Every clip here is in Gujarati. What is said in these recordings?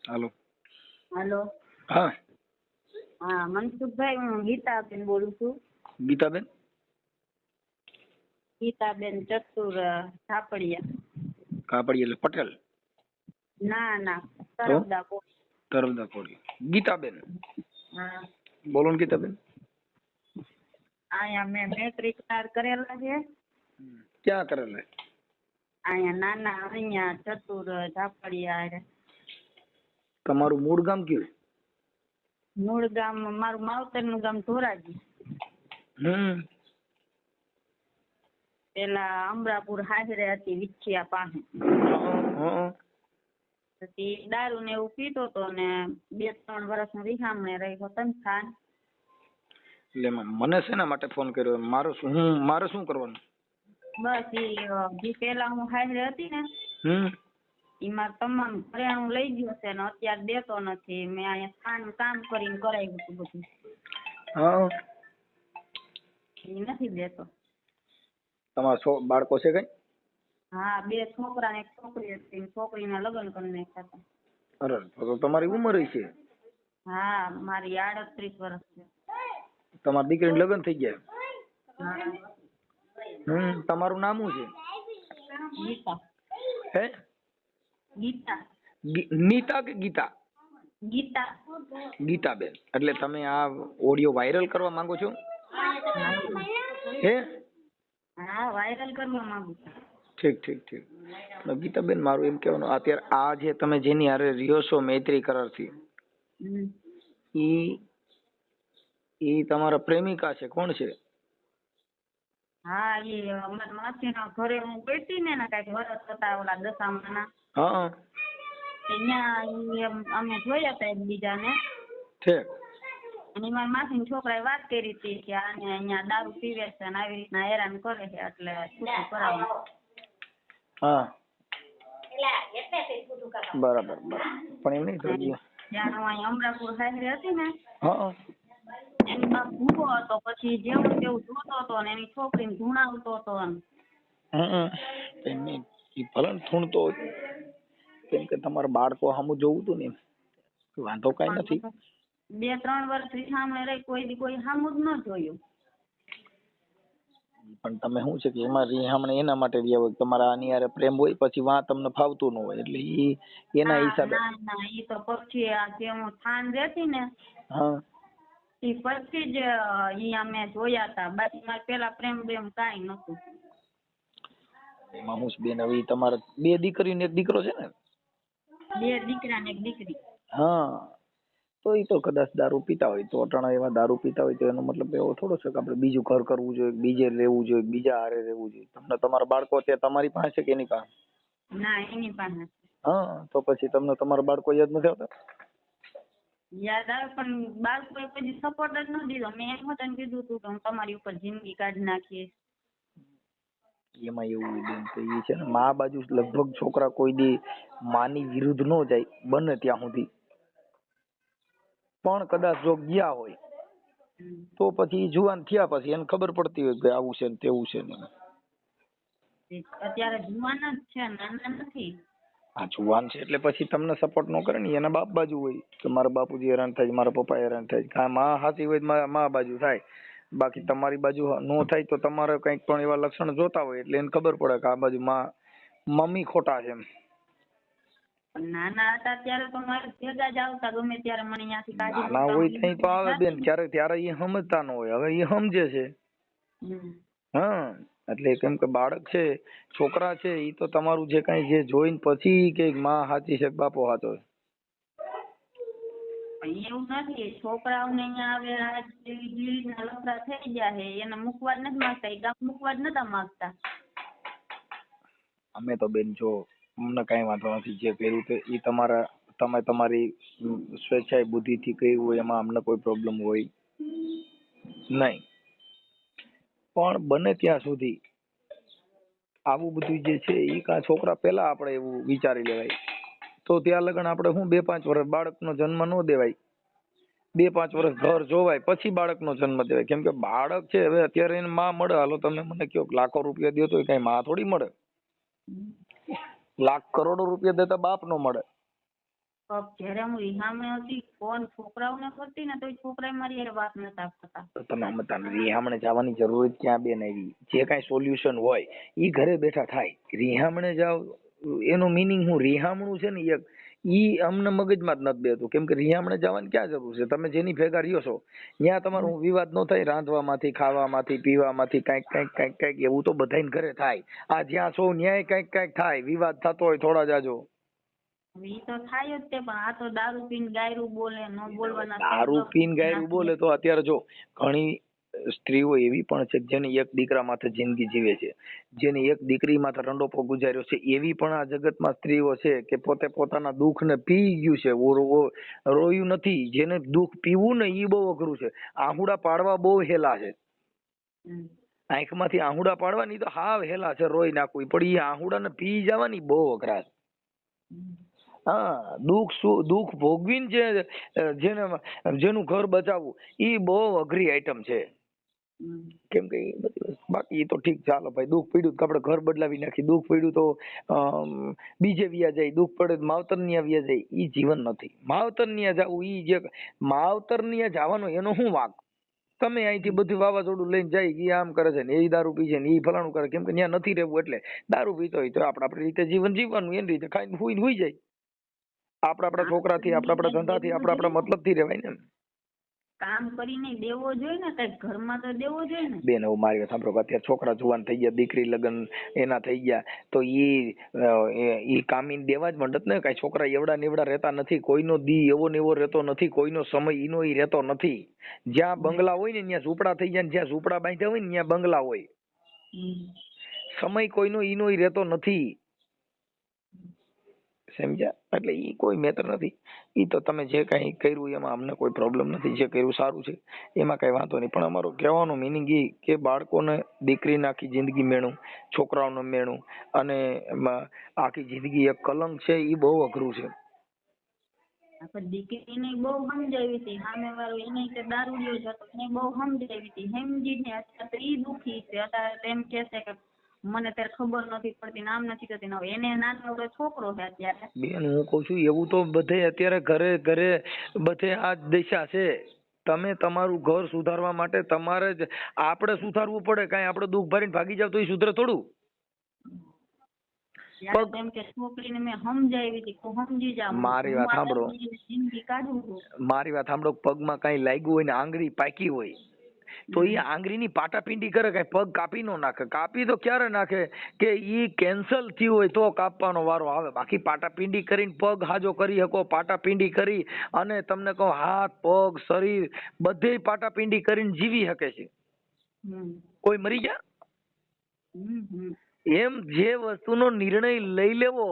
હાલો. હાલો. હા. હા મનસુખભાઈ, હું ગીતાબેન બોલું છું. ગીતાબેન? ગીતાબેન ચતુર થાપડિયા. કાપડી એટલે પટેલ? ના ના, તો તરફદા કો. તરફદા કોળી. ગીતાબેન હા. બોલો ને ગીતાબેન. અહીંયા મેં મેટ્રિક પાર કરેલા છે. ક્યાં કરેલા? અહીંયા નાના અહીંયા ચતુર થાપડિયા. તમારું મૂળ ગામ કયું? મૂળ ગામ મારું માવતરનું ગામ ધોરાજી. પેલા અમરાપુર હાજરે હતી વિછિયા પાસે. પછી દારૂ ને એવું પીતો હતો ને 2-3 વર્ષ રિહામણે રહ્યો તનખાન. એટલે મને શેના માટે ફોન કર્યો? મારે શું કરવાનું? બસ ઈ પેલા હું હાજરે હતી ને એમાં તમામ ઘરેણું લઈ ગયો છે ને અત્યારે દેતો નથી. મેં અહીંયા સ્થાન કામ કરીને કરાવ્યું હતું બધું. એ નથી દેતો. તમારા બાળકો છે કઈ? હા, 2 છોકરા ને 1 છોકરી હતી. છોકરીના લગ્ન કરી નાખ્યા હતા. અરે તો તમારી ઉંમર છે? હા, મારી 38 વર્ષ છે. તમારી દીકરીને લગ્ન થઈ ગયા? હા. તમારું નામ શું છે? ગીતા. હે? ગીતા. નીતા કે ગીતા? ગીતા. ગીતાબેન, એટલે તમે આ ઓડિયો વાયરલ કરવા માંગો છો? હે? હા, વાયરલ કરવા માંગુ છું. ઠીક. ગીતાબેન, મારું એમ કહેવાનું, અત્યારે આ જે તમે જેની હારે રહ્યો છો મૈત્રી કરારથી, ઈ તમારા પ્રેમિકા છે? કોણ છે? હા, એ અમારા માસીના ઘરે હું બેઠી ને કઈક વરસ હતા ઓલા દશામાના. હા. ત્યાં અમે જોયા હતા એકબીજાને. ઠીક. અને મારા માસીના છોકરાએ વાત કરી હતી કે આને અહીંયા દારૂ પીવે છે અને આવી રીતના હેરાન કરે છે એટલે છૂટું કરાવું. હા, બરાબર. પણ એમ નહીં તો જ્યાં હું અહીં અમરાપુર હાજરી હતી ને હા, એની બાપ ભૂખો હતો. પછી જેવું તેવું જોતો હતો ને એની છોકરીને ધૂણાવતો હતો. ભલે થૂણતો હોય, કેમ કે તમારા બાળકો સામું જોવું હતું ને, વાંધો કઈ નથી. 2-3 વર્ષ સામે રહી કોઈ સામું જ ન જોયું. પણ તમે શું છે કે એમાં રીહામણે એના માટે રહ્યા હોય, તમારા આની હારે પ્રેમ હોય, પછી વાં તમને ફાવતું ન હોય એટલે એના હિસાબે. ના, ઈ તો પછી જે હું થાન રહેતી ને ઈ પછી જ ઈ અમે જોયા હતા. બાકી મારે પેલા પ્રેમ કાંઈ નતું. એમાં હું બેન, હવે તમારા 2 દીકરી ને 1 દીકરો છે ને? 2 દીકરા ને 1 દીકરી. હા, તો એ તો કદાચ દારૂ પીતા હોય તો અટાણા એવા દારૂ પીતા હોય તો એનો મતલબ એવો થોડો છે કે આપણે બીજું ઘર કરવું જોઈએ, બીજે રહેવું જોઈએ, બીજા હારે રહેવું જોઈએ. તમને તમારા બાળકો અત્યારે તમારી પાસે છે કે એની પાસે? ના, એની પાસે. હા, તો પછી તમને તમારા બાળકો યાદ નથી આવતા? યાદ આવે પણ બાળકોએ પછી સપોર્ટ જ ન દીધો. મેં એમ તને કીધું હતું કે હું તમારી ઉપર જિંદગી કાઢી નાખીશ. એમાં એવું બેન કે ઈ છે ને, મા બાજુ લગભગ છોકરા કોઈ દી માની વિરુદ્ધ ન જાય બને ત્યાં સુધી. પણ કદાચ જો ગયા હોય તો પછી જુવાન થયા પછી એને ખબર પડતી હોય કે આવું છે ને તેવું છે ને. અત્યારે જુવાન જ છે, નાના નથી. હા, જુવાન છે એટલે પછી તમને સપોર્ટ ન કરે ને, એના બાપ બાજુ હોય કે મારા બાપુજી હેરાન થાય, મારા પપ્પા હેરાન થાય. કાંઈ માં સાચી હોય મા બાજુ થાય, બાકી તમારી બાજુ નો થાય તો તમારે કંઈક પણ એવા લક્ષણ જોતા હોય એટલે એને ખબર પડે કે આ બાજુ મમ્મી ખોટા છે એમ. નાના હતા ત્યારે તો મારે ભેગા જ આવતા ગમે ત્યારે. મને અહીંયાથી કાઢી નાના હોય ત્યાં તો આવે બેન, ત્યારે એ સમજતા ન હોય. હવે એ સમજે છે. હા, એટલે કેમ કે બાળક છે, છોકરા છે, એ તો તમારું જે કઈ જે જોઈને પછી કે માં સાચી છે બાપો સાચો છે. એવું નથી. છોકરાઓને અહીંયા આવે બીડીના લફડા થઈ ગયા છે, એને મૂકવા જ નથી માંગતા. એ ગામ મૂકવા જ નતા માંગતા. અમે તો બેન જો અમને કઈ વાંધો નથી. જે કર્યું તે એ તમે તમારી સ્વેચ્છાએ બુદ્ધિથી કર્યું હોય, એમાં અમને કોઈ પ્રોબ્લેમ હોય નહીં. પણ બને ત્યાં સુધી આવું બધું જે છે એ છોકરા પેલા આપણે એવું વિચારી લેવાય તો ત્યાં લગન આપણે શું 2-5 વર્ષ બાળકનો જન્મ ન દેવાય. 2-5 વર્ષ ઘર જોવાય પછી બાળકનો જન્મ દેવાય. કેમ કે બાળક છે હવે અત્યારે એને માં મળે. હાલો તમે મને કહો લાખો રૂપિયા દો તો કઈ માં થોડી મળે. લાખ કરોડો રૂપિયા દેતા બાપ નો મળે. જ્યારે હું રિહામણે હતી ફોન છોકરાઓને કરતી ને તોય છોકરાએ મારી હારે વાત નતા કરતા. તો તમે આમ રિહામણે જવાની જરૂર જ ક્યાં બેન આવી? જે કાંઈ સોલ્યુશન હોય ઈ ઘરે બેઠા થાય. રિહામણે જાવ એનો મિનિંગ હું? રિહામણું છે ને એક ઈ અમને મગજમાં જ નથી બેતું. કેમ કે રિહામણે જવાની ક્યાં જરૂર છે? તમે જેની ભેગા રહ્યો છો ત્યાં તમારું વિવાદ ન થાય? રાંધવામાંથી, ખાવામાંથી, પીવામાંથી કાંઈક એવું તો બધાને ઘરે થાય. આ જ્યાં છો ન્યાય કાંઈક થાય, વિવાદ થતો હોય થોડા જાજો. ઈ તો થાય જ તે, પણ આ તો દારૂ પીને ગાયરું બોલે, ન બોલવાના દારૂ પીને ગાયરું બોલે તો અત્યારે જો ઘણી સ્ત્રીઓ એવી પણ છે જેની એક દીકરા માથે જિંદગી જીવે છે, જેની એક દીકરી માથે રંડોપો ગુજાર્યો છે. એવી પણ આ જગતમાં સ્ત્રીઓ છે કે પોતે પોતાના દુઃખને પી ગયું છે, રોયું નથી. જેને દુઃખ પીવું ને ઈ બહુ અઘરું છે. આહુડા પાડવા બહુ હેલા છે. આંખમાંથી આહુડા પાડવાની તો હાવ હેલા છે, રોઈ નાખવું. પણ ઈ આહુડાને પી જવાની બહુ અઘરા છે. હા, દુઃખ ભોગવીને જેનું ઘર બચાવવું ઈ બહુ અઘરી આઈટમ છે. કેમ કે બાકી ઈ તો ઠીક, ચાલો ભાઈ, દુઃખ પડ્યું તો આપણે ઘર બદલાવી નાખી, દુઃખ પડ્યું તો બીજે વ્યા જાય, દુઃખ પડે તો માવતર ન્યા વ્યા જાય. ઈ જીવન નથી. માવતર ન્યા જવું, ઈ જે માવતર ન્યા જવાનો એનો શું વાંક? તમે અહીંથી બધું વાવાઝોડું લઈને જાય, ઈ આમ કરે છે ને એ દારૂ પી છે ને ઈ ફલાણું કરે. કેમ કે ત્યાં નથી રહેવું એટલે દારૂ પીતો હોય તો આપણી રીતે જીવન જીવવાનું, એની રીતે ખાઈને હુઈ જાય. આપણા છોકરાથી, આપણા ધંધાથી, આપણા મતલબથી રહેવાય ને. કામ કરીને દેવો જોઈએ ને, કઈ ઘરમાં તો દેવો જોઈએ ને. બેન, હવે મારી વાત સાંભળો. અત્યારે છોકરા જુવાન થઈ ગયા, દીકરી લગ્ન એના થઈ ગયા, તો ઈ કામીને દેવા જ મંડત ને. કઈ છોકરા એવડા ને એવડા રહેતા નથી. કોઈનો દી એવો ને એવો રહેતો નથી. કોઈનો સમય ઈનો ઈ રહેતો નથી. જ્યાં બંગલા હોય ને ત્યાં ઝૂંપડા થઈ જાય, જ્યાં ઝૂંપડા બાંધ્યા હોય ને ત્યાં બંગલા હોય. સમય કોઈનો ઈનો ઈ રહેતો નથી, સમજ્યા? એટલે ઈ કોઈ મેટર નથી. ઈ તો તમે જે કઈ કર્યું એમાં અમને કોઈ પ્રોબ્લેમ નથી. જે કર્યું સારું છે, એમાં કઈ વાંધો નહીં. પણ અમારો કહેવાનો મિનિંગ ઈ કે બાળકોને, દીકરીને આખી જિંદગી મેણું, છોકરાઓને મેણું, અને એમાં આખી જિંદગી એક કલંક છે. ઈ બહુ અઘરું છે. દીકરીને બહુ સમજાવી હતી, સામે વાળો એને કે દારૂડિયો જ હતો, એને બહુ સમજાવી હતી. સમજીને અત્યારે ઈ દુખી છે. અત્યારે તેમ કે છે કે મને ત્યારે ખબર નથી પડતી, નામ નથી કરતી. એને નાનો છોકરો છે અત્યારે. બેન, હું કઉ છું એવું તો બધે અત્યારે ઘરે બધે આ દિશા છે. તમે તમારું ઘર સુધારવા માટે તમારે જ આપણે સુધારવું પડે. કાંઈ આપણે દુઃખ ભરીને ભાગી જાવ તો એ સુધરે થોડું. મારી વાત સાંભળો, મારી વાત સાંભળો. પગમાં કઈ લાગ્યું હોય ને આંગળી પાકી હોય તો એ આંગળીની પાટાપીંડી કરે, કઈ પગ કાપી નો નાખે. કાપી તો ક્યારે નાખે કે ઈ કેન્સલ થયું હોય તો કાપવાનો વારો આવે. બાકી પાટાપીંડી કરીને પગ હાજો કરી શકો. પાટાપીંડી કરી અને તમને કહો હાથ, પગ, શરીર બધે પાટાપીંડી કરીને જીવી શકે છે. કોઈ મરી ગયા? એમ જે વસ્તુનો નિર્ણય લઈ લેવો,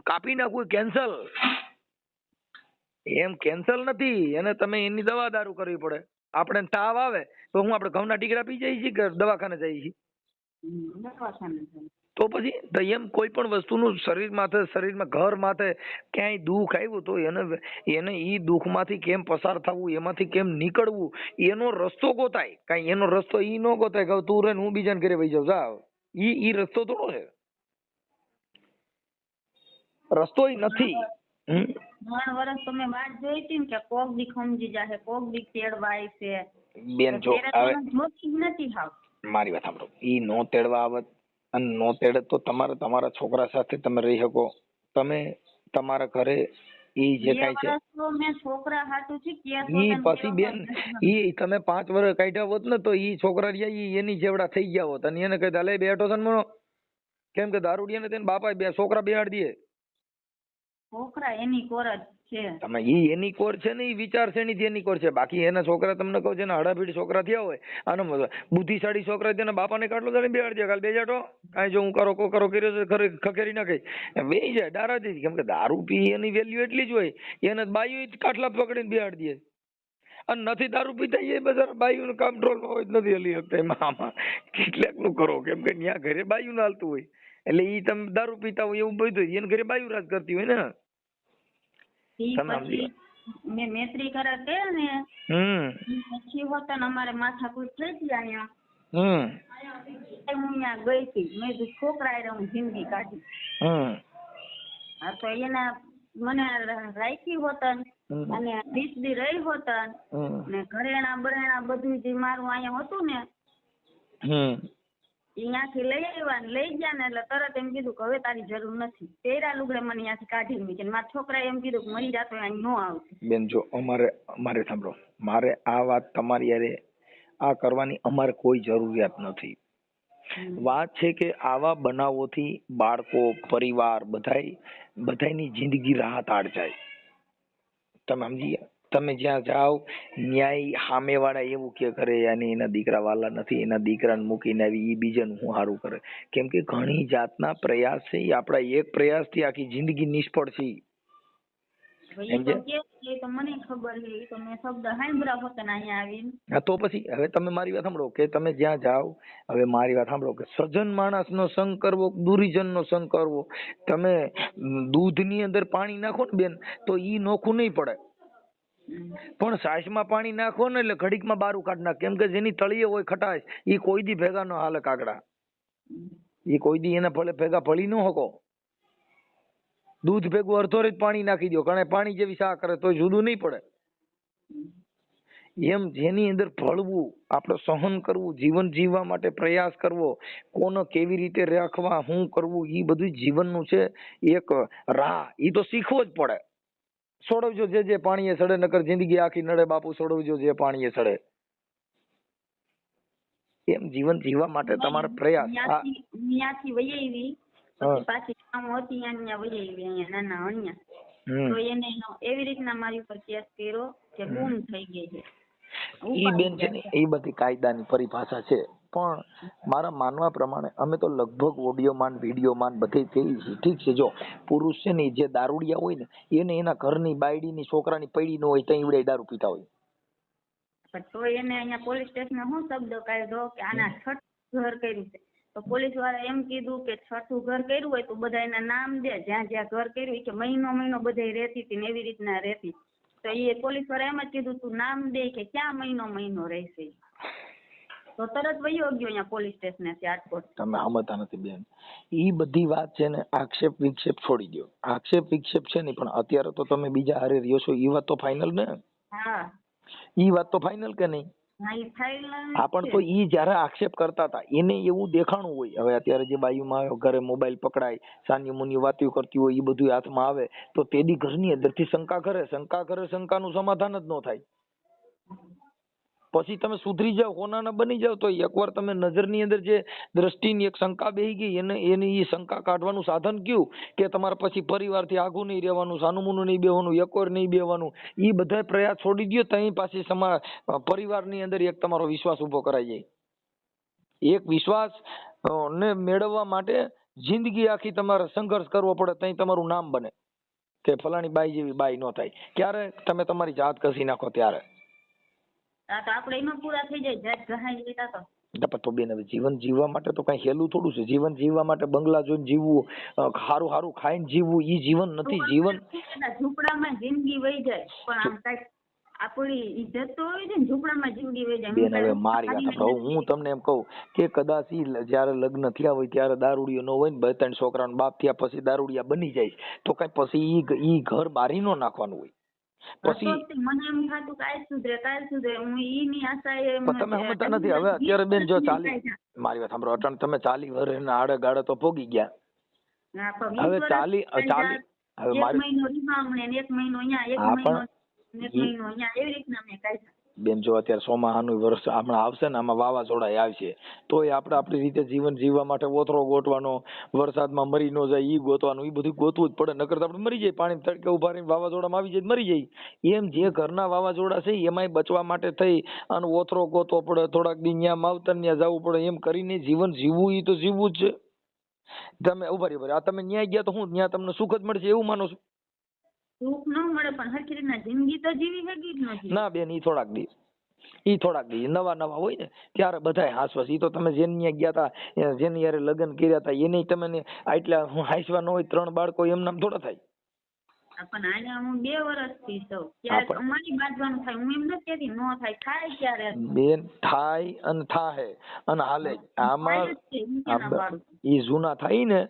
કાપી નાખવું કેન્સલ, એમ કેન્સલ નથી. એને તમે એની દવા દારૂ કરવી પડે. આપણે તાવ આવે તો હું આપણે ઘઉંના ટીકડા પી જઈએ છીએ કે દવાખાને જઈએ છીએ? તો પછી તો એમ કોઈ પણ વસ્તુનું શરીરમાં ઘર માથે ક્યાંય દુઃખ આવ્યું તો એને ઈ દુઃખમાંથી કેમ પસાર થવું, એમાંથી કેમ નીકળવું, એનો રસ્તો ગોતાય. કઈ એનો રસ્તો ઈ નો ગોતાય કે તું રે હું બીજાને ઘરે વહી જાઉં. જા, ઈ રસ્તો થોડો છે. રસ્તો ઈ નથી. 3 વર્ષ તમે વાત જોઈ હતી ને કે કોક દી સમજી જાહે, કોક દી તેડવા આવશે. બેન જો નથી હાવ. મારી વાત સાંભળો. ઈ નો તેડવા આવત અને નો તેડે તો તમારે તમારા છોકરા સાથે તમે રહી શકો. તમે તમારા ઘરે ઈ જે કઈ છે છોકરા હાટું છે ઈ પછી બેન ઈ તમે 5 વર્ષ કાઢ્યા હોત ને તો ઈ છોકરા રહ્યા એની જેવડા થઈ ગયા હોત. અને એને કહી લે બેઠો છે ને, કેમ કે દારૂડિયાને તેને બાપા બે છોકરા બેહાડી દે. છોકરા એની કોર જ છે. તમે ઈ એની કોર છે ને, ઈ વિચારસરણી થી એની કોર છે. બાકી એના છોકરા તમને કહું છે ને હડાભીડ છોકરા થયા હોય અને બુદ્ધિશાળી છોકરા તેના બાપાને કાઢલો તો બેહાડી દે. કાલ બે જાટો કાંઈ જો હું કરો કર્યો છે ખખેરી નાખે બે જાય દારાથી. કેમ કે દારૂ પી એની વેલ્યુ એટલી જ હોય. એને બાયું કાટલા પકડીને બેહાડી દે. અને નથી દારૂ પીતા એ બધા બાયું કંટ્રોલ હોય નથી હલી શકતા. એમાં આમાં કેટલાક નું કરો. કેમ કે ત્યાં ઘરે બાયું ના હાલતું હોય એટલે ઈ તમે દારૂ પીતા હોય એવું બધું એને ઘરે બાયું રાજ કરતી હોય ને. પછી મેં મૈત્રી કરે તે ને પછી હોત ને અમારે માથાકૂટ થઈ ગઈ અહીંયા. હું અહીંયા ગઈ હતી. મેં છોકરા હું જિંદગી કાઢી. હા તો એના મને રાખી હોતન અને 20 દી રહી હોતન ને ઘરેણા બરેણા બધું જે મારું અહીંયા હતું ને ત્યાંથી લઈ આવ્યા ને લઈ ગયા ને એટલે તરત એમ કીધું કે હવે તારી જરૂર નથી. પહેર્યા લુગડે મને ત્યાંથી કાઢી મૂકી. મારા છોકરાએ એમ કીધું કે મરી જાતો અહીં ન આવશે. બેન જો અમારે સાંભળો, મારે આ વાત તમારી યારે આ કરવાની અમારે કોઈ જરૂરિયાત નથી. વાત છે કે આવા બનાવોથી બાળકો, પરિવાર બધાયની જિંદગી રાહત આડ જાય. તમે સમજી ગયા? તમે જ્યાં જાઓ ન્યાય સામેવાળા એવું કે કરે અને એના દીકરા વાલા નથી, એના દીકરાને મૂકીને આવી એ બીજાનું શું સારું કરે. કેમ કે ઘણી જાતના પ્રયાસ છે એ આપણા એક પ્રયાસથી આખી જિંદગી નિષ્ફળ છે. મને ખબર છે, તો મેં શબ્દ સાંભળ્યા હોત ને અહીંયા આવીને. હા તો પછી હવે તમે મારી વાત સાંભળો કે તમે જ્યાં જાઓ, હવે મારી વાત સાંભળો કે સજ્જન માણસનો સંગ કરવો, દુર્જનનો સંગ કરવો. તમે દૂધની અંદર પાણી નાખો ને બેન તો ઈ નોખું નહીં પડે, પણ છાશમાં પાણી નાખો ને એટલે ઘડીકમાં બારું કાઢ નાખ. કેમ કે જેની તળિયે હોય ખટાશ ઈ કોઈ દી ભેગા ન હાલે કાગડા, ઈ કોઈ દી એને ભેગા ભળી ન શકો. દૂધ ભેગું અડધો પાણી નાખી દો, કારણ પાણી જેવી શા કરે તો જુદું નહીં પડે. એમ જેની અંદર ભળવું, આપણે સહન કરવું, જીવન જીવવા માટે પ્રયાસ કરવો, કોને કેવી રીતે રાખવા, શું કરવું, ઈ બધું જીવનનું છે એક રાહ. ઈ તો શીખવો જ પડે. સોડવજો જે પાણીએ સડે, નકર જિંદગી આખી નડે બાપુ. સોડવજો જે પાણીએ સડે. એમ જીવન જીવવા માટે તમારો પ્રયાસ. ત્યાંથી વહી આવી પછી પાછી કામ હતી અહીંયા વહી આવી અહીંયા નાના અહીંયા. તો એને એવી રીતના મારી ઉપર કેસ કર્યો કે ગુમ થઈ ગઈ છે. ઈ બેન છે ને એ બધી કાયદાની પરિભાષા છે, પણ મારા માનવા પ્રમાણે અમે તો લગભગ ઓડિયોમાન વિડીયોમાન બધે થઈ છે. ઠીક છે, જો પુરુષ છે ને જે દારૂડિયા હોય ને એને એના ઘરની બાયડીની છોકરાની પૈડી ન હોય ત્યાં ઈવડે દારૂ પીતા હોય. તો એને અહીંયા પોલીસ સ્ટેશન શું શબ્દ કાઢ્યો કે આના છઠ્ઠું ઘર કર્યું છે. તો પોલીસ વાળા એમ કીધું કે છઠ્ઠું ઘર કર્યું હોય તો બધા એના નામ દે, જ્યાં જ્યાં ઘર કર્યું કે મહિનો બધા રહેતી હતી ને એવી રીતના રહેતી. તો એ પોલીસ વાળા એમ જ કીધું તું નામ દે કે ક્યાં મહિનો રહેશે. તો તરત વયો ગયો અહીંયા પોલીસ સ્ટેશન રાજકોટ. તમે સમજતા નથી બેન, ઈ બધી વાત છે ને આક્ષેપ વિક્ષેપ છોડી દો. આક્ષેપ વિક્ષેપ છે ને, પણ અત્યારે તો તમે બીજા હારે રહ્યો છો ઈ વાત તો ફાઇનલ ને. હા, ઈ વાત તો ફાઇનલ કે નહીં? હા, પણ તો ઈ જયારે આક્ષેપ કરતા હતા એને એવું દેખાણું હોય. હવે અત્યારે જે બાયુમાં ઘરે મોબાઈલ પકડાય, સાની મુની વાતો કરતી હોય, એ બધું હાથમાં આવે તો તેદી ઘરની અંદરથી શંકા કરે, શંકાનું સમાધાન જ ન થાય. પછી તમે સુધરી જાવ, હોનાના બની જાવ, તો એકવાર તમે નજરની અંદર જે દ્રષ્ટિની એક શંકા બેહી ગઈ એની શંકા કાઢવાનું સાધન કયું કે તમારે પછી પરિવારથી આઘું નહીં રહેવાનું, સાનુમુનું નહીં બેવાનું, એકવાર નહીં બેવાનું. એ બધા પ્રયાસ છોડી દો ત્યાં પાછી પરિવારની અંદર એક તમારો વિશ્વાસ ઉભો કરાઈ જાય. એક વિશ્વાસ ને મેળવવા માટે જિંદગી આખી તમારે સંઘર્ષ કરવો પડે, ત્યાં તમારું નામ બને કે ફલાણી બાઈ જેવી બાઈ ન થાય. ક્યારે તમે તમારી જાત ઘસી નાખો ત્યારે આપણે એમાં પૂરા થઈ જાય. જાત ઘહાઈ લીધા તો બેન હવે જીવન જીવવા માટે તો કઈ હેલું થોડું છે. જીવન જીવવા માટે બંગલા જોઈને જીવવું, સારું ખાઈને જીવવું ઈ જીવન નથી. જીવન ઝૂંપડામાં જિંદગી વહી જાય, પણ આમ કઈક આપણી ઈજ્જત તો હોય છે ને, ઝૂંપડામાં જિંદગી વહી જાય. બેન હવે મારી વાત સાંભળો, હું તમને એમ કહું કે કદાચ જયારે લગ્ન થયા હોય ત્યારે દારૂડિયો ન હોય ને, 2-3 છોકરાનો બાપ થયા પછી દારૂડિયા બની જાય તો કઈ પછી ઈ ઘર બારી નો નાખવાનું હોય. પછી મને એમ થતું કાલ સુધરે હું ઈની આશાએ તમે સમજતા નથી. હવે અત્યારે બેન જો મારી વાત સાંભળો, અટાણ તમે 40 વર્ષના આડે ગાળે તો પોગી ગયા. હવે 40 હવે મારી મહિનો રીમામણે, 1 મહિનો અહીંયા, 1 મહિનો અહીંયા, એવી રીતના મેં કાઢ્યા. બેન જો અત્યારે ચોમાસાનું વર્ષ હમણાં આવશે ને, આમાં વાવાઝોડા આવશે તો એ આપણે આપણી રીતે જીવન જીવવા માટે ઓથરો ગોતવાનો, વરસાદમાં મરી ન જાય ઈ ગોતવાનું, ઈ બધું ગોતવું જ પડે. નકર તો આપણે મરી જાય, પાણી તડકે ઉભા રહીને વાવાઝોડામાં આવી જાય મરી જાય. એમ જે ઘરના વાવાઝોડા છે એમાંય બચવા માટે થઈ અને ઓથરો ગોતવો પડે, થોડાક દી ન્યા માવતર ન્યા જવું પડે. એમ કરીને જીવન જીવવું ઈ તો જીવવું જ છે. તમે ઉભા રહી, આ તમે ન્યા ગયા તો હું ત્યાં તમને સુખ જ મળશે એવું માનો છો? સુખ ન મળે પણ હરખી રીતના જિંદગી તો જીવી હકી જ નથી. ના બેન, ઈ થોડાક દી નવા હોય ને ત્યારે બધાય હાસવાસ. ઈ તો તમે જેની ગયા હતા, જેની યારે લગ્ન કર્યા હતા એને તમે આટલા હાસવા ન હોય, 3 બાળકો એમ નામ થોડા થાય. પણ આને હું 2 વર્ષથી છું, ક્યારેક અમારી બાજવાનું થાય. હું એમ નથી કહેતી નો થાય, થાય ક્યારે બેન, થાય અને થાહે અને હાલે. આમાં ઈ જૂના થાય ને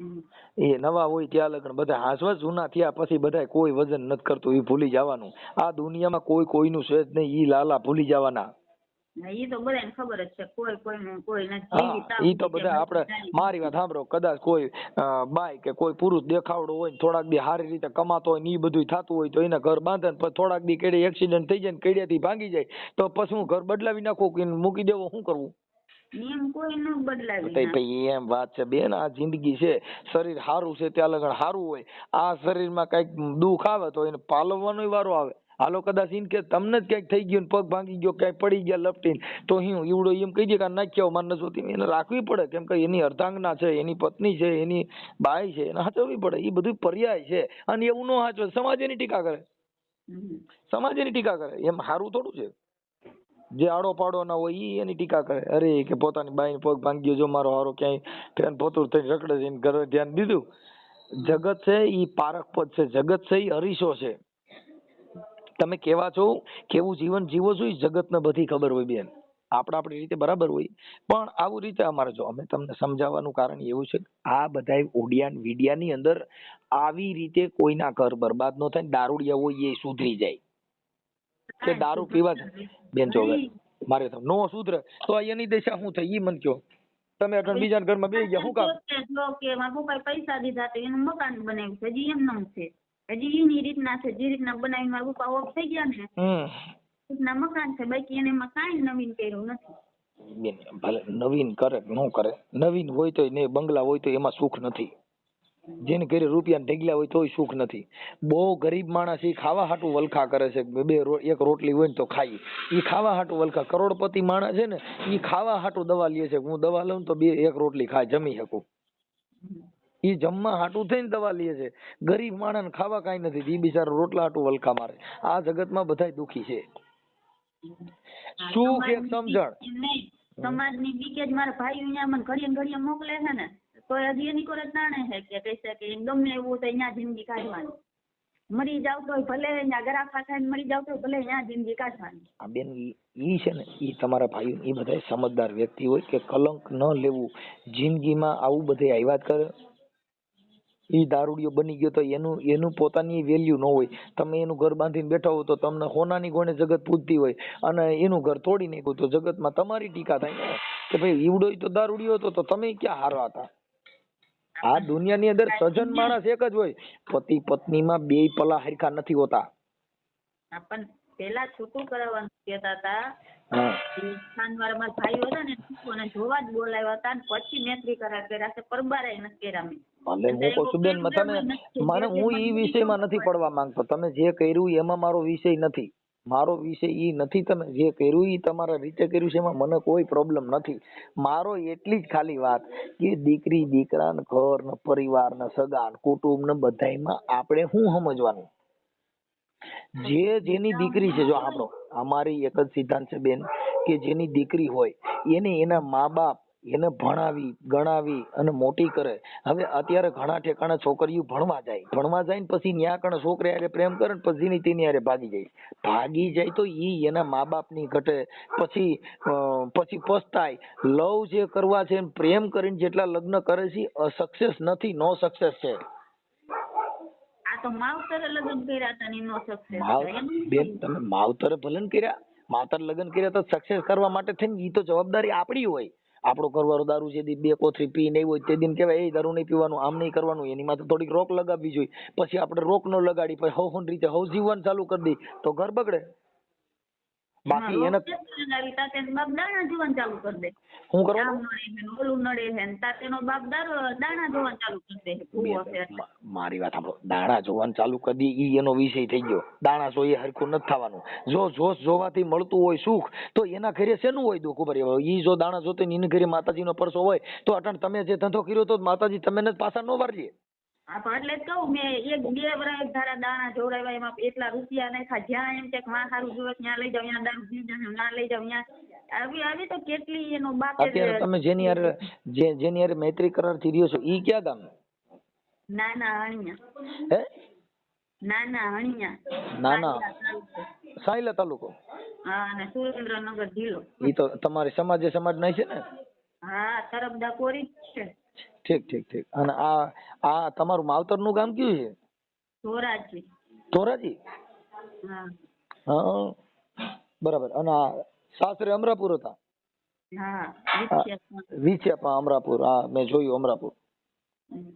હમ. એ નવા હોય ત્યાં લગન બધા હાંસવા જૂના થયા પછી બધા કોઈ વજન નથી કરતું, એ ભૂલી જવાનું. આ દુનિયામાં કોઈ કોઈનું છે જ નહીં, ઈ લાલા ભૂલી જવાના. ઈ તો બધાને ખબર જ છે, કોઈ કોઈનું કોઈ નથી. હા, ઈ તો બધા આપણે, મારી વાત સાંભળો, કદાચ કોઈ બાઈ કે કોઈ પુરુષ દેખાવડો હોય થોડાક દી સારી રીતે કમાતો હોય ને ઈ બધું થતું હોય તો એને ઘર બાંધે ને પછી થોડાક દી કેડે એક્સિડન્ટ થઈ જાય ને કેડિયાથી ભાંગી જાય તો પછી હું ઘર બદલાવી નાખું કે મૂકી દેવો, શું કરવું? નિયમ કોઈ ન બદલાવી તો ભાઈ એમ વાત છે બેન, આ જિંદગી છે, શરીર સારું છે ત્યાં લગન સારું હોય, આ શરીરમાં કઈક દુઃખ આવે તો એને પાલવવાનો વારો આવે. હાલો કદાચ ઇન કે તમને જ ક્યાંક થઈ ગયું, પગ ભાંગી ગયો, ક્યાંય પડી ગયા લપટીને, તો હું ઈવડો એમ કહી દે કે નાખ્યા માર ન જોતી, એને રાખવી પડે, કેમ કે એની અર્ધાંગના છે, એની પત્ની છે, એની બાઈ છે, એને સાચવવી પડે. એ બધું પર્યાય છે અને એવું ન સાચવે સમાજ એની ટીકા કરે, સમાજ એની ટીકા કરે, એમ સારું થોડું છે. જે આડો પાડો ના હોય ઈ એની ટીકા કરે, અરે કે પોતાની બાઈ પગ ભાંગી ગયો, જો મારો હારો ક્યાંય ફેન પોતું થઈને રખડે છે, ઘરે ધ્યાન દીધું. જગત છે ઈ પારખ પદ છે, જગત છે ઈ અરીસો છે. તમે કેવા છો, કેવું જીવન જીવો છો એ જગતને બધી ખબર હોય બેન. આપણી રીતે બરાબર હોય, પણ આવું રીતે અમારે જો અમે તમને સમજાવવાનું કારણ એવું છે, આ બધા ઓડિયાન વિડિયાની અંદર આવી રીતે કોઈના ઘર બરબાદ ન થાય, દારૂડિયા હોય એ સુધરી જાય કે દારૂ પીવા બેન જો મારે તો નો સુધરે તો એની દશા શું થઈ ઈ મન કયો. તમે અટણ બીજાના ઘરમાં બેસી ગયા શું કામ? કે મારા પપ્પાએ પૈસા દીધા તો એનું મકાન બનાવ્યું છે, હજી એમ નામ છે, હજી એની રીતના છે, જે રીતના બનાવીને મારા પપ્પા ઓફ થઈ ગયા ને રીતના મકાન છે, બાકી એને એમાં કાંઈ નવીન કર્યું નથી. બેન ભલે નવીન કરે ન કરે, નવીન હોય તો ને બંગલા હોય તો એમાં સુખ નથી, જેને ઘરે રૂપિયા ઢગલ્યા હોય તોય સુખ નથી. બહુ ગરીબ માણસ એ ખાવા હાટું વલખા કરે છે, એક રોટલી હોય ને તો ખાઈ, એ ખાવા હાટું વલખા. કરોડપતિ માણસ છે ને એ ખાવા હાટું દવા લે છે, હું દવા લઉં તો એક રોટલી ખાય, જમી શકું, એ જમવા હાટું થઈને દવા લે છે. ગરીબ માણસ ખાવા કાંઈ નથી, એ બિચારો રોટલા હાટું વલખા મારે. આ જગતમાં બધા દુખી છે. સુખ એક સમજણ સમાજની બીકે જ મારા ભાઈ અહીંયા મને ઘડીએ ઘડીએ મોકલે છે ને તો હજી એની કોરે જાણે છે કે કહેશે કે ગમે એવું તો અહીંયા જિંદગી કાઢવાની, મરી જાવ તો ભલે અહીંયા ગરાફા ખાઈને મરી જાવ તો ભલે અહીંયા જિંદગી કાઢવાની. આ બેન ઈ છે ને ઈ તમારા ભાઈઓ એ બધા સમજદાર વ્યક્તિ હોય કે કલંક ન લેવું જિંદગીમાં, આવું બધે આવ્યા જ કરે. ઈ દારૂડિયો બની ગયો તો એનું પોતાની વેલ્યુ ન હોય. તમે એનું ઘર બાંધીને બેઠા હો તો તમને હોનાની ગોણે જગત પૂજતી હોય અને એનું ઘર તોડી નાખ્યું તો જગતમાં તમારી ટીકા થાય ને કે ભાઈ ઈવડો તો દારૂડિયો હતો તો તમે ક્યાં હારા હતા. આ દુનિયાની અંદર સજન માણસ એક જ હોય, પતિ પત્નીમાં બે પલા હરખા નથી હોતા. પણ પેલા છૂટું કરાવવાનું કહેતા હતા, ખાનવાળા મારા ભાઈઓ હતા ને અને જોવા જ બોલાવ્યા હતા, પછી મૈત્રી કરાર કર્યા છે, પરબારાય નથી કર્યા મેં. ભલે હું કહું છું બેન, મને હું ઈ વિષયમાં નથી પડવા માંગતો. તમે જે કર્યું એમાં મારો વિષય નથી, મારો વિષય ઈ નથી. તમે જે કર્યું ઈ તમારા રીતે કર્યું છે એમાં મને કોઈ પ્રોબ્લેમ નથી. મારો એટલી જ ખાલી વાત કે દીકરી દીકરા ને ઘર ને પરિવાર ને સગા ને કુટુંબ ને બધાયમાં આપણે શું સમજવાનું. જે જેની દીકરી છે, જો આપણો અમારી એક જ સિદ્ધાંત છે બેન કે જેની દીકરી હોય એને એના મા બાપ એને ભણાવી ગણાવી અને મોટી કરે. હવે અત્યારે ઘણા ઠેકાણા છોકરીઓ ભણવા જાય ને પછી ન્યા કણે છોકરી હારે પ્રેમ કરે ને પછી તેની હારે ભાગી જાય તો ઈ એના મા બાપ ની ઘટે, પછી પસ્તાય. લવ જે કરવા છે પ્રેમ કરીને જેટલા લગ્ન કરે છે સક્સેસ નથી, નો સક્સેસ છે. તો માવતરે લગ્ન કર્યા હતા ને નો સક્સેસ. બેન તમે માવતરે ભલે કર્યા, માવતર લગ્ન કર્યા તો સક્સેસ કરવા માટે થઈને ઈ તો જવાબદારી આપણી હોય. આપણો ઘરવાળો દારૂ છે બે કોથળી પી નહીં હોય તે દિન કેવાય એ દારૂ નહીં પીવાનું, આમ નહીં કરવાનું, એની માથે થોડીક રોક લગાવવી જોઈએ. પછી આપણે રોક નો લગાડી પછી હવ રીતે હવ જીવન ચાલુ કરી દઈ તો ઘર બગડે. બાકી એને બાપ દાણા જીવન ચાલુ કરી દે, શું કરવાનું ઓલું નડે છે ને તાતેનો બાપ દાણા જોવાનું ચાલુ કરી દે. મારી વાત સાંભળો, દાણા જોવાનું ચાલુ કરી દે ઈ એનો વિષય થઈ ગયો. દાણા જોઈએ હરખું નથી થવાનું. જો જોશ જોવાથી મળતું હોય સુખ તો એના ઘરે શેનું હોય દુઃખ ઉપર. ઈ જો દાણા જોતો એની ઘરે માતાજીનો પરસો હોય તો અટણ તમે જે ધંધો કર્યો તો માતાજી તમે જ પાછા ન વારજે. એટલે જ કહું મેં 1-2 વર્ષ એક ધારા દાણા જોડાવ્યા, એમાં એટલા રૂપિયા નાખ્યા, જ્યાં એમ કે માં સારું જોવે ત્યાં લઈ જાવ, ત્યાં દારૂ પી જાવ ના લઈ જાવ, ત્યાં આવી તો કેટલી એનો બાપ. અત્યારે તમે જેની હારે મૈત્રી કરાર થી રહ્યો છો ઈ ક્યાં ગામ? નાના હણિયા. હે? નાના હણિયા. નાના સાયલા તાલુકો. હા, અને સુરેન્દ્રનગર જિલ્લો. ઈ તો તમારી સમાજ નહીં છે ને? હા, તરફદા કોરી છે. ઠીક ઠીક ઠીક. અને આ તમારું માવતરનું ગામ કયું છે? ધોરાજી. ધોરાજી. હા હા બરાબર. અને આ સાસરે અમરાપુર હતા? હા હા, વિછિયા. વિછેપા અમરાપુર. હા મેં જોયું અમરાપુર. હમ.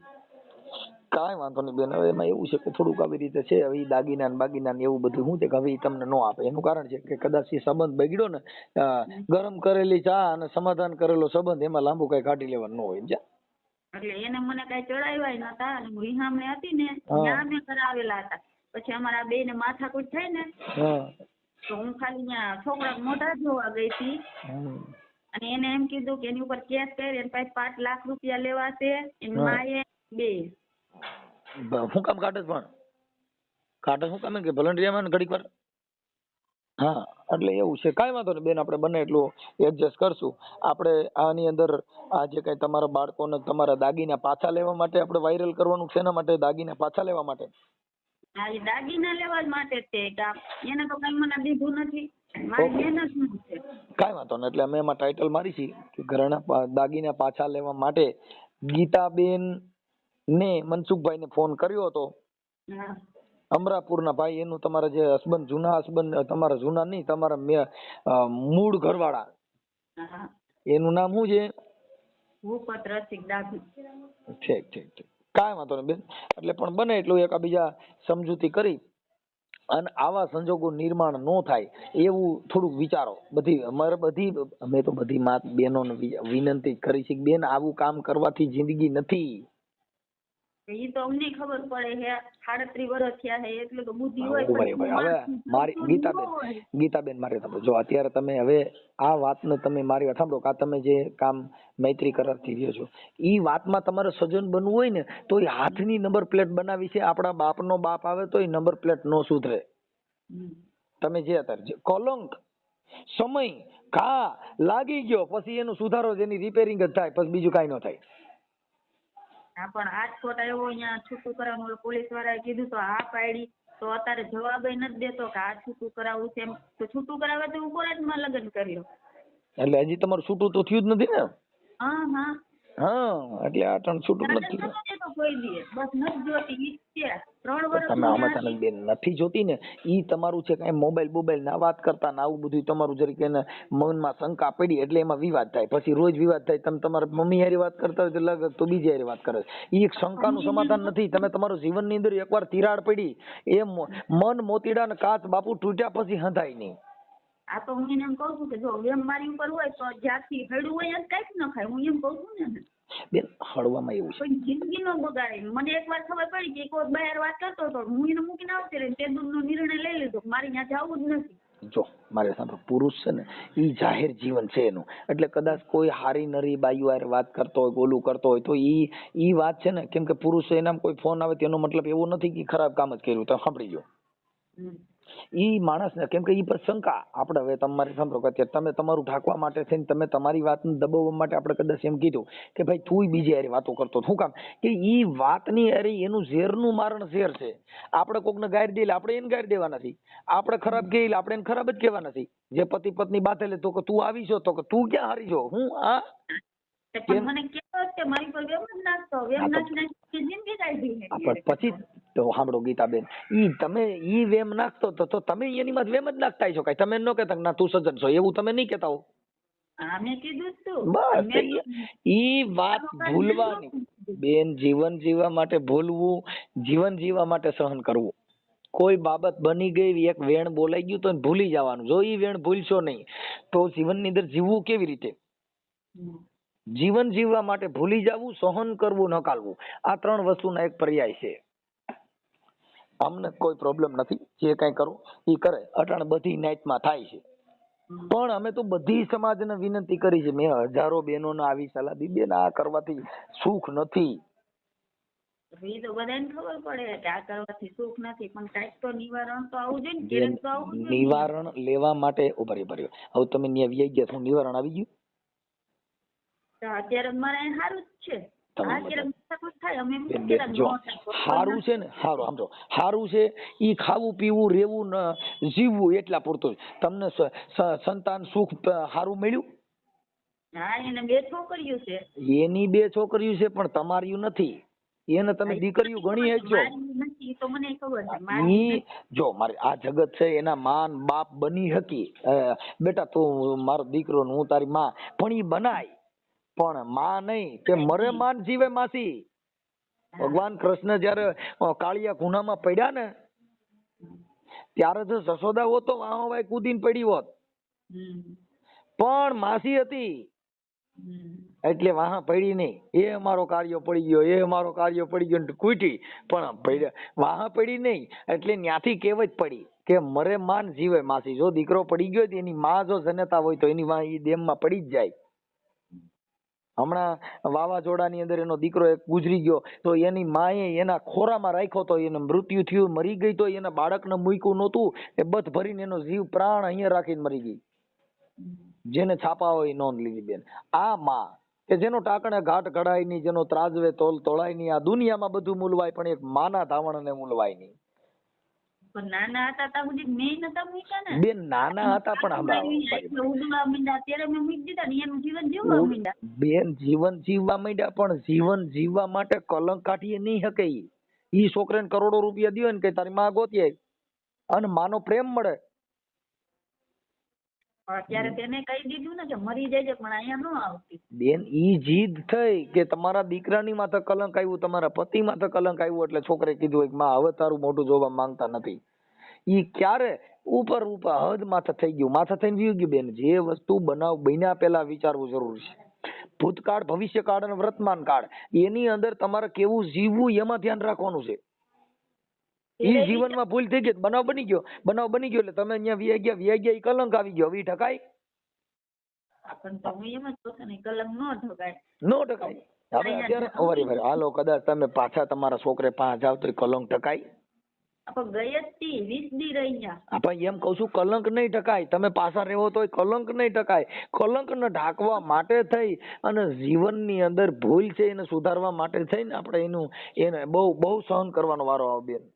કાંઈ વાંધો નહીં બેન. હવે એમાં એવું છે કે થોડુંક આવી રીતે છે. હવે ઈ દાગીના ને બાગીના ને એવું બધું શું છે કે હવે ઈ તમને નો આપે. એનું કારણ છે કે કદાચ ઈ સંબંધ બગડ્યો ને, ગરમ કરેલી ચા અને સમાધાન કરેલો સંબંધ એમાં લાંબુ કઈ કાઢી લેવાનું ન હોય. સમજ્યા? એટલે એને મને કઈ ચડાવ્યા નતા અને હું રિહામણે હતી ને હા. ત્યાં મેં કરાવેલા હતા. પછી અમારા બે ને માથાકૂટ થઈ ને હા. તો હું ખાલી ત્યાં છોકરા મોઢા જોવા ગઈ હતી હમ. અને એને એમ કીધું કે એની ઉપર કેસ કરી એની પાસે 5 લાખ રૂપિયા લેવા છે. એની હા. માએ બે. શું કામ કાઢે છે? પણ કાઢે શું કામ કે વોલન્ટિયરમાં ને ઘડીક વાર? હા એટલે એવું છે. કાંઈ વાંધો નહીં બેન, આપણે બને એટલું એડજસ્ટ કરશું. આપણે આની અંદર આ જે કઈ તમારા બાળકોને તમારા દાગીના પાછા લેવા માટે આપણે વાયરલ કરવાનું છે. એના માટે દાગીના પાછા લેવા માટે? હા એ દાગીના લેવા જ માટે જ છે કે એને તો કઈ મને દીધું નથી. મારી મહેનત નું છે. કાંઈ વાંધો નહીં. એટલે અમે એમાં ટાઇટલ મારી છે કે ઘરેણા દાગીના પાછા લેવા માટે ગીતાબેન ને મનસુખભાઈ ને ફોન કર્યો હતો. હા અમરાપુરના ભાઈ, એનું તમારા જે હસબન્ડ, જૂના હસબન્ડ, તમારા જૂના નહીં, તમારા મૂળ ઘરવાળા, હા એનું નામ શું છે? ભૂપત રસિક ડાભી. ઠીક ઠીક ઠીક. કાંઈ વાંધો નહીં બેન. એટલે પણ બને એટલું એકાબીજા સમજૂતી કરી અને આવા સંજોગો નિર્માણ ન થાય એવું થોડુંક વિચારો. બધી અમારે બધી અમે તો બધી માત બહેનોને વિનંતી જ કરી છે કે બેન આવું કામ કરવાથી જિંદગી નથી. એ તો અમને ખબર પડે છે. 37 વર્ષ થયા છે એટલે તો બુદ્ધિ હોય. હવે મારી ગીતાબેન મારે જો અત્યારે તમે હવે આ વાતને તમે મારી વાત સાંભળો કે આ તમે જે કામ મૈત્રી કરારથી રહ્યો છો ઈ વાતમાં તમારે સજન બનવું હોય ને તો એ હાથની નંબર પ્લેટ બનાવી છે. આપણા બાપનો બાપ આવે તો એ નંબર પ્લેટ નો સુધરે. તમે જે અત્યારે કલંક સમય ઘા લાગી ગયો પછી એનો સુધારો જેની રિપેરિંગ જ થાય, પછી બીજું કાંઈ ન થાય. હા પણ રાજકોટ આવ્યો અહીંયા છૂટું કરવાનું પોલીસ વાળાએ કીધું તો હા પાડી તો અત્યારે જવાબ નથી દેતો કે આ છૂટું કરાવવું છે. એમ તો છૂટું કરાવે તો હું કોર્ટમાં લગ્ન કરી લો. એટલે હજી તમારું છૂટું તો થયું જ નથી ને? હા હા હા એટલે આ ત્રણ છૂટું નથી. તો કોઈ દી બસ નથી જોતી ઈ છે 3 વર્ષ તમે આમાં બેન નથી જોતી ને ઈ તમારું છે કઈ મોબાઈલ ના વાત કરતા ને આવું બધું તમારું જરીક એને મનમાં શંકા પડી એટલે એમાં વિવાદ થાય. પછી રોજ વિવાદ થાય. તમે તમારા મમ્મી હારી વાત કરતા હોય તો લાગે તો બીજી હારી વાત કરે. ઈ એક શંકાનું સમાધાન નથી. તમે તમારું જીવનની અંદર એકવાર તિરાડ પડી એ મન મોતીડા ને કાચ બાપુ તૂટ્યા પછી હંધાય નહીં. આ તો હું એને એમ કહું છું કે જો વેમ મારી ઉપર હોય તો જ્યાંથી હડવું હોય કઈક ન ખાય. હું એમ કહું છું ને બેન હળવામાં એવું છે. કોઈ જિંદગી નો બગાડે. મને એકવાર ખબર પડી કે કોઈ બહાર વાત કરતો હતો હું એને મૂકીને આવતી રહી તે દૂધનો નિર્ણય લઈ લીધો મારી ત્યાં જવું જ નથી. જો મારે સાંભળો, પુરુષ છે ને ઈ જાહેર જીવન છે એનું. એટલે કદાચ કોઈ હારી નરી બાયુ હારે વાત કરતો હોય, ગોલું કરતો હોય તો ઈ વાત છે ને કેમ કે પુરુષ એનામાં કોઈ ફોન આવે તેનો મતલબ એવો નથી કે ખરાબ કામ જ કર્યું. તો સાંભળી જો ઈ માણસ ને કેમ કે ઈ પર શંકા આપણે હવે તમારે સાંભળો કે તમે તમારું ઢાંકવા માટે થઈને તમે તમારી વાતને દબાવવા માટે આપણે કદાચ એમ કીધું કે ભાઈ તું બીજી હારે વાતો કરતો. શું કામ કે ઈ વાતની અરે એનું ઝેરનું મારણ ઝેર છે. આપણે કોકને ગાયર દઈએ આપણે એને ગાયર દેવા નથી. આપણે ખરાબ કહીએ આપણે એને ખરાબ જ કહેવા નથી. જે પતિ પત્ની બાંધેલે તો કે તું આવી છો તો કે તું ક્યાં હારી છો હું આ મને કેવો કે મારી પર વેમ જ નાખતો વેમ નાખી જિંદગી કાઢી. પછી તો સાંભળો ગીતાબેન, ઈ વેમ નાખતો તો તમે એની માં વેમ જ નાખતા છો. કઈ તમે ન કહેતા ના તું સજ્જન છો એવું તમે નહીં કહેતા હો. મેં કીધું તું બસ ઈ વાત ભૂલવાની બેન. જીવન જીવવા માટે ભૂલવું, જીવન જીવવા માટે સહન કરવું. કોઈ બાબત બની ગઈ એક વેણ બોલાઈ ગયું તો ભૂલી જવાનું. જો ઈ વેણ ભૂલશો નહીં તો જીવનની અંદર જીવવું કેવી રીતે? જીવન જીવવા માટે ભૂલી જવું, સહન કરવું, નકાલવું, આ 3 વસ્તુના એક પર્યાય છે. અમને કોઈ પ્રોબ્લેમ નથી. જે કઈ કરવું એ કરે. અટાણે બધી નાઈટમાં થાય છે. પણ અમે તો બધી સમાજને વિનંતી કરી છે. મેં હજારો બહેનોને આવી સલાહ દીધી બેન આ કરવાથી સુખ નથી. એ તો બધાને ખબર પડે કે આ કરવાથી સુખ નથી પણ કાંઈક તો નિવારણ તો આવું જોઈએ ને. નિવારણ લેવા માટે ઉભા રહ્યો. હવે તમે ન્યા વ્યાઈ ગયા તો નિવારણ આવી ગયું? અત્યારે મારે સારું જ છે. સારું છે ને સારું છે. ઈ ખાવું પીવું રેવું જીવવું એટલા પૂરતું. તમને સંતાન સુખ સારું મળ્યું? હા એને 2 છોકરીઓ છે. એની 2 છોકરીઓ છે પણ તમારી નથી. એને તમે દીકરીઓ ગણી હકજો. મારી નથી તો મને ખબર છે મારી ઈ જો મારે આ જગત છે એના માન બાપ બની હકી. બેટા તું મારો દીકરો ને હું તારી માં, પણ ઈ બનાય પણ માં નહીં કે મરે માન જીવે માસી. ભગવાન કૃષ્ણ જયારે કાળિયા ખૂણામાં પડ્યા ને ત્યારે જો જશોદા હોત તો વાહવાય કૂદીને પડી હોત, પણ માસી હતી એટલે વાહ પડી નહીં. એ અમારો કાર્યો પડી ગયો, એ અમારો કાર્યો પડી ગયો કૂટી, પણ વાહ પડી નહીં એટલે ન્યાથી કહેવત પડી કે મરે માન જીવે માસી. જો દીકરો પડી ગયો એની માં જો જનેતા હોય તો એની વાહ ઈ દેમમાં પડી જ જાય. હમણાં વાવાઝોડાની અંદર એનો દીકરો એક ગુજરી ગયો તો એની માએ એના ખોરામાં રાખ્યો તો એને મૃત્યુ થયું, મરી ગઈ તો એના બાળકને મૂક્યું નહોતું, એ બધ ભરીને એનો જીવ પ્રાણ અહીંયા રાખીને મરી ગઈ. જેને છાપા હોય નોંધ લીધી બેન. આ માં કે જેનો ટાકણે ઘાટ ઘડાય નહીં, જેનો ત્રાજવે તોલ તોળાય નહીં. આ દુનિયામાં બધું મૂલવાય પણ એક માના ધાવણને મૂલવાય નહીં. પણ નાના હતા ત્યાં સુધી મેં નતા મૂક્યા ને બેન નાના હતા પણ ઉડવા માંડ્યા ત્યારે મેં મૂકી દીધા ને એનું જીવન જીવવા માંડ્યા. બેન જીવન જીવવા માંડ્યા પણ જીવન જીવવા માટે કલંક કાઢીએ નહીં શકે. ઈ છોકરાને કરોડો રૂપિયા દિયો ને કે તારી માં ગોતીએ અને માનો પ્રેમ મળે. અત્યારે તેને કહી દીધું ને કે મરી જાય પણ અહીંયા ન આવતી. બેન ઈ જીદ થઈ કે તમારા દીકરાની માથે કલંક આવ્યું, તમારા પતિ માથે કલંક આવ્યું એટલે છોકરે કીધું કે માં હવે તારું મોઢું જોવા માંગતા નથી. ઈ ક્યારે ઉપર હદ માથે થઈ ગયું, માથે થઈને વી ગયું. બેન જે વસ્તુ બન્યા પહેલા વિચારવું જરૂરી છે. ભૂતકાળ, ભવિષ્યકાળ અને વર્તમાન કાળ એની અંદર તમારે કેવું જીવવું એમાં ધ્યાન રાખવાનું છે. ઈ જીવનમાં ભૂલ થઈ ગઈ, બનાવ બની ગયો એટલે તમે અહીંયા વ્યા ગયા ઈ કલંક આવી ગયો. હવે ઢકાય? નો ઢકાય. હવે અત્યારે હાલો કદાચ તમે પાછા તમારા છોકરે પાસે જાવ તો કલંક ઢકાય? એમ કઉ છું કલંક નહીં ઢકાય. તમે પાછા રહેવો તો કલંક નહીં ઢકાય. કલંક ને ઢાંકવા માટે થઈ અને જીવનની અંદર ભૂલ છે એને સુધારવા માટે થઈને આપણે એને બહુ સહન કરવાનો વારો આવે બેન.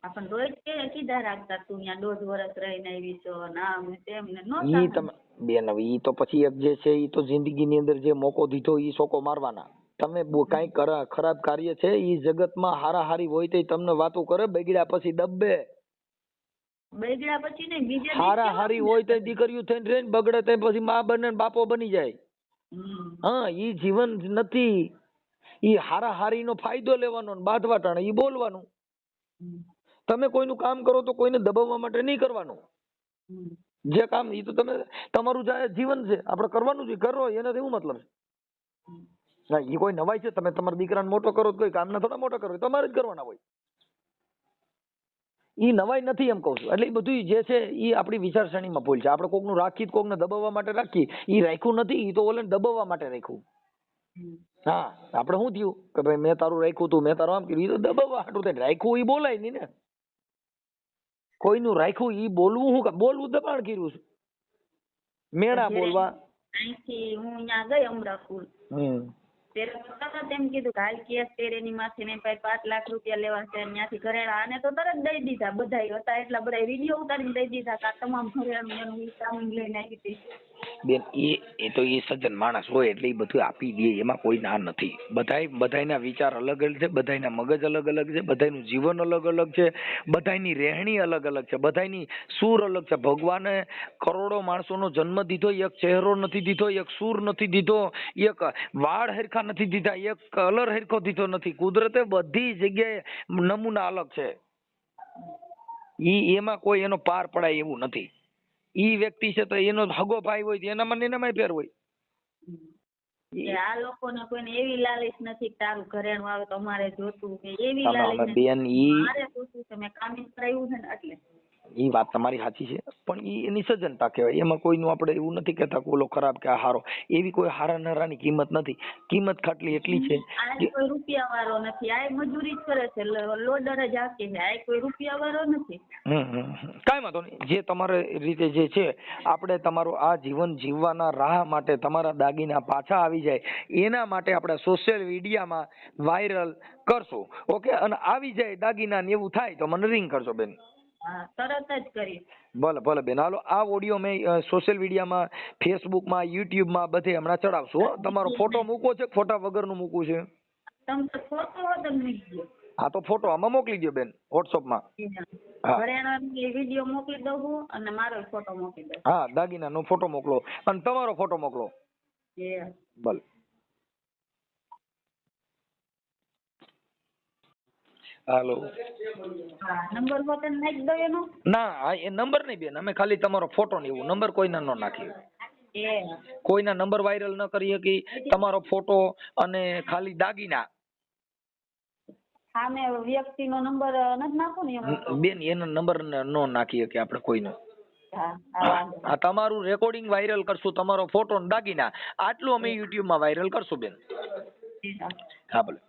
આપણ રોજ કીધા રાખતા તું અહીંયા 1.5 વર્ષ રહીને આવી છો નામ તેમને નો ઈ તમે બેન હવે ઈ તો પછી એક જે છે ઈ તો જિંદગીની અંદર જે મોકો દીધો ઈ સોકો મારવાના. તમે કઈ ખરાબ કાર્ય છે ઈ જગતમાં હારાહારી હોય તો તમને વાતો કરે, બગડ્યા પછી દબ્બે. બગડ્યા પછી નહીં બીજે હારાહારી હોય તો દીકરીઓ થઈને રહીને બગડે તો પછી માં બને બાપો બની જાય. હા ઈ જીવન નથી. ઈ હારાહારી નો ફાયદો લેવાનો બાંધવા ટાણે ઈ બોલવાનું. તમે કોઈનું કામ કરો તો કોઈને દબાવવા માટે નહીં કરવાનું. જે કામ ઈ તો તમે તમારું જીવન છે આપણે કરવાનું છે, કરો એનાથી શું મતલબ છે? ના ઈ કોઈ નવાઈ છે? તમે તમારા દીકરાને મોટો કરો કોઈ કામના થોડા મોટા કરો, તમારે જ કરવાના હોય. ઈ નવાઈ નથી એમ કહું છું. એટલે એ બધું જે છે ઈ આપણી વિચારસરણીમાં ભૂલ છે. આપણે કોકનું રાખી કોકને દબાવવા માટે રાખી, ઈ રાખ્યું નથી, ઈ તો ઓલે દબાવવા માટે રાખ્યું. હા આપણે શું થયું કે ભાઈ મેં તારું રાખ્યું તું, મેં તારું આમ કર્યું, ઈ તો દબાવવા હાટું થઈને રાખ્યું. ઈ બોલાય નહીં ને. કોઈનું રાખ્યું ઈ બોલવું શું? બોલવું દબાણ કર્યું છે. મેણા બોલવા. અહીંથી હું અહીંયા ગઈ અમરાપુર ત્યારે તરત એમ કીધું કે હાલ કેસ તેરેની માથે ને 5 લાખ રૂપિયા લેવા છે ત્યાંથી ઘરેણા, આને તો તરત દઈ દીધા. બધા હતા એટલા બધા વિડીયો ઉતારીને દઈ દીધા કે આ તમામ ઘરેણું એનું સામાન લઈને આવી હતી. બેન એ તો એ સજ્જન માણસ હોય એટલે એ બધું આપી દે, એમાં કોઈ ના નથી. બધાયના વિચાર અલગ અલગ છે, બધાયના મગજ અલગ અલગ છે, બધાયનું જીવન અલગ અલગ છે, બધાયની રહેણી અલગ અલગ છે, બધાયની સૂર અલગ છે. ભગવાને કરોડો માણસોનો જન્મ દીધો, એક ચહેરો નથી દીધો, એક સૂર નથી દીધો, એક વાળ હરખા નથી દીધા, એક કલર હરખો દીધો નથી. કુદરતે બધી જગ્યાએ નમૂના અલગ છે. એમાં કોઈ એનો પાર પડાય એવું નથી. ઈ વ્યક્તિ છે તો એનો હગો ભાઈ હોય તો એનામાં ફેર હોય. આ લોકોને કોઈને એવી લાલચ નથી કે તારું ઘરેણું આવે તો અમારે જોતું, કે એવી લાલચ બેન મારે જોતું છે મેં કામ કરાવ્યું છે ને એટલે. ઈ વાત તમારી સાચી છે પણ ઈ એની સજ્જનતા કહેવાય. એમાં કોઈનું આપણે એવું નથી કહેતા કે ઓલો ખરાબ કે આ હારો. એવી કોઈ હારા નરાની કિંમત નથી. કિંમત ખાટલી એટલી છે આ કોઈ રૂપિયા વાળો નથી, આ મજૂરી જ કરે છે, લોડર જ આપે છે, આ કોઈ રૂપિયા વાળો નથી. કાંઈ વાંધો નહીં. જે તમારે રીતે જે છે આપણે તમારું આ જીવન જીવવાના રાહ માટે તમારા દાગીના પાછા આવી જાય એના માટે આપણે સોશિયલ મીડિયામાં વાયરલ કરશું. ઓકે, અને આવી જાય દાગીના ને એવું થાય તો મને રિંગ કરજો બેન. હા તરત જ કરીશ. ભલે ભલે બેન, હાલો આ ઓડિયો મેં સોશિયલ મીડિયામાં, ફેસબુકમાં, યુટ્યુબમાં બધે હમણાં ચડાવશું હો. તમારો ફોટો મૂકવો છે, ફોટા વગરનું મૂકવું છે? તમે ફોટો વગર મૂકજો. હા તો ફોટો આમાં મોકલી દો બેન, વોટ્સઅપમાં. હા. ઘરેણાનો વિડીયો મોકલી દઉં છું અને મારો ફોટો મોકલી દઉં. હા, દાગીનાનો ફોટો મોકલો અને તમારો ફોટો મોકલો. ભલે. હાલો. હા નંબર હોતે નાખી દો એનો. ના એ નંબર નહીં બેન, અમે ખાલી તમારો ફોટો ને એવું, નંબર કોઈના ન નાખીએ. કોઈના નંબર વાયરલ ન કરી શકી, તમારો ફોટો અને ખાલી દાગીના. સામે વ્યક્તિનો નંબર નથી નાખો ને એમાં. બેન એનો નંબર નો નાખી શકીએ આપણે કોઈનો. આ તમારું રેકોર્ડિંગ વાયરલ કરશું, તમારો ફોટો ને દાગીના, આટલું અમે યુટ્યુબમાં વાયરલ કરશું બેન. હા ભલે.